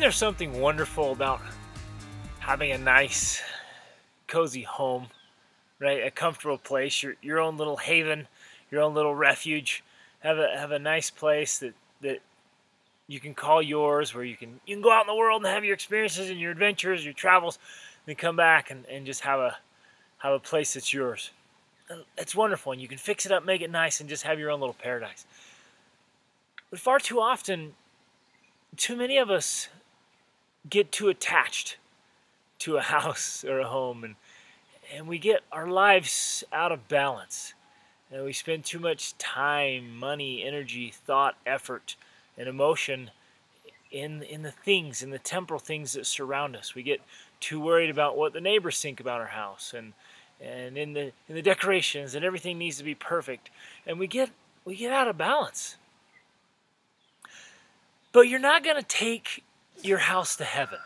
there something wonderful about having a nice, cozy home, right? A comfortable place, your own little haven, your own little refuge. Have a nice place that you can call yours, where you can go out in the world and have your experiences and your adventures, your travels, then come back and just have a place that's yours. It's wonderful, and you can fix it up, make it nice, and just have your own little paradise. But far too often, too many of us get too attached to a house or a home, and we get our lives out of balance. And we spend too much time, money, energy, thought, effort, and emotion in the temporal things that surround us. We get too worried about what the neighbors think about our house, and in the decorations, and everything needs to be perfect, and we get out of balance. But you're not going to take your house to heaven,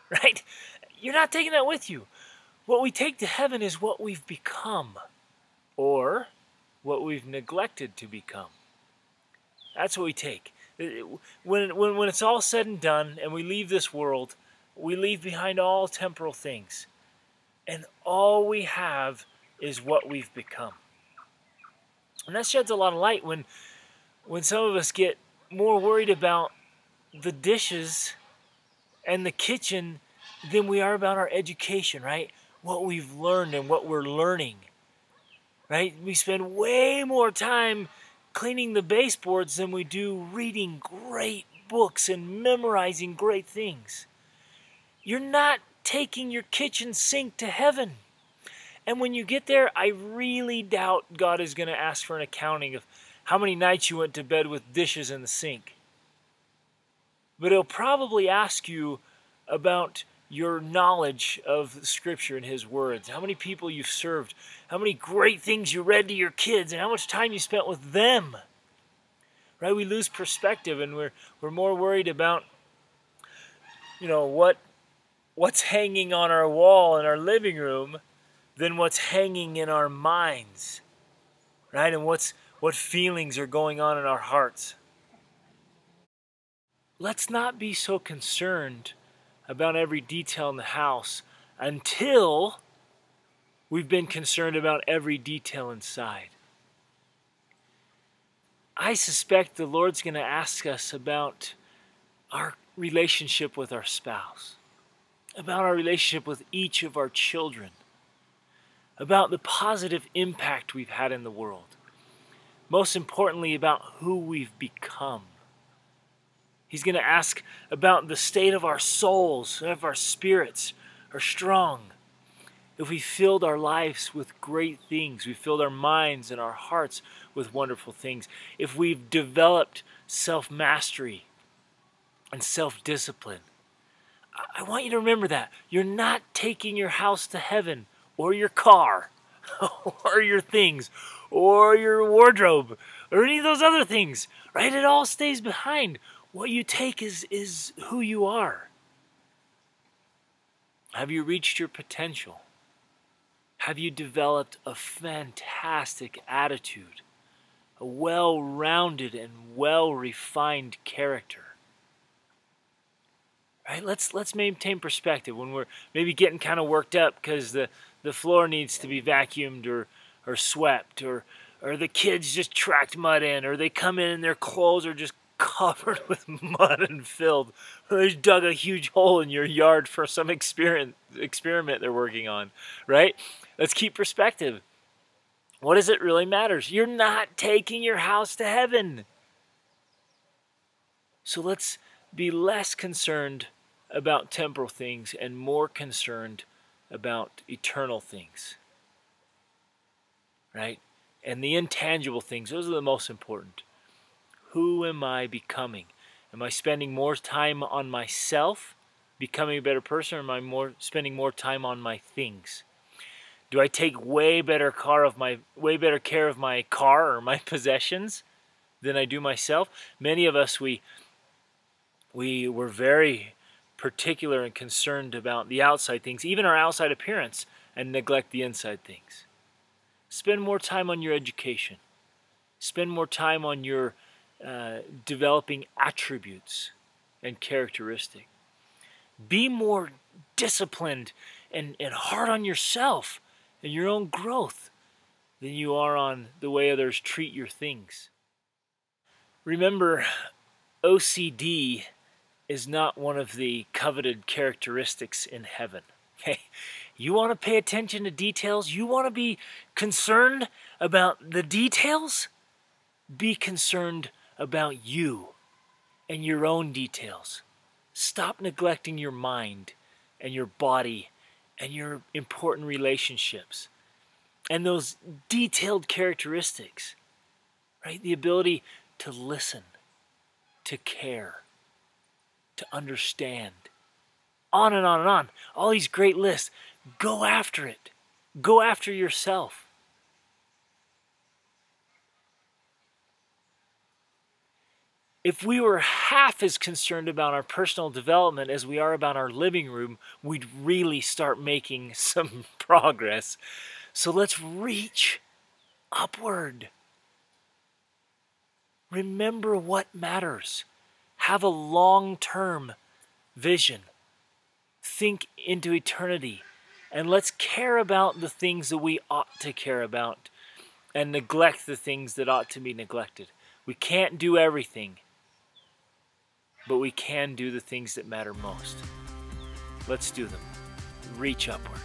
right? You're not taking that with you. What we take to heaven is what we've become, or what we've neglected to become. That's what we take. When it's all said and done and we leave this world, we leave behind all temporal things. And all we have is what we've become. And that sheds a lot of light when some of us get more worried about the dishes and the kitchen than we are about our education, right? What we've learned and what we're learning, right? We spend way more time cleaning the baseboards than we do reading great books and memorizing great things. You're not taking your kitchen sink to heaven. And when you get there, I really doubt God is going to ask for an accounting of how many nights you went to bed with dishes in the sink. But He'll probably ask you about your knowledge of Scripture and His words, how many people you've served, how many great things you read to your kids, and how much time you spent with them. Right? We lose perspective, and we're more worried about, what's hanging on our wall in our living room than what's hanging in our minds, right? And what feelings are going on in our hearts. Let's not be so concerned about every detail in the house until we've been concerned about every detail inside. I suspect the Lord's going to ask us about our relationship with our spouse, about our relationship with each of our children, about the positive impact we've had in the world, most importantly about who we've become. He's going to ask about the state of our souls, if our spirits are strong, if we filled our lives with great things, we filled our minds and our hearts with wonderful things, if we've developed self-mastery and self-discipline. I want you to remember that. You're not taking your house to heaven, or your car, or your things, or your wardrobe, or any of those other things, right? It all stays behind. What you take is who you are. Have you reached your potential? Have you developed a fantastic attitude, a well-rounded and well-refined character? Right? Let's maintain perspective when we're maybe getting kind of worked up because the floor needs to be vacuumed or swept, or the kids just tracked mud in, or they come in and their clothes are just covered with mud and filled. They dug a huge hole in your yard for some experiment they're working on, right? Let's keep perspective. What does it really matter? You're not taking your house to heaven. So let's be less concerned about temporal things and more concerned about eternal things, right? And the intangible things, those are the most important. Who am I becoming? Am I spending more time on myself, becoming a better person, or am I spending more time on my things? Do I take way better care of my car or my possessions than I do myself? Many of us, we were very particular and concerned about the outside things, even our outside appearance, and neglect the inside things. Spend more time on your education. Spend more time on your developing attributes and characteristics. Be more disciplined and hard on yourself and your own growth than you are on the way others treat your things. Remember, OCD is not one of the coveted characteristics in heaven. Okay? You want to pay attention to details? You want to be concerned about the details? Be concerned about you and your own details. Stop neglecting your mind and your body and your important relationships and those detailed characteristics, right? The ability to listen, to care, to understand. On and on and on. All these great lists. Go after it. Go after yourself. If we were half as concerned about our personal development as we are about our living room, we'd really start making some progress. So let's reach upward. Remember what matters. Have a long-term vision. Think into eternity. And let's care about the things that we ought to care about and neglect the things that ought to be neglected. We can't do everything, but we can do the things that matter most. Let's do them. Reach upward.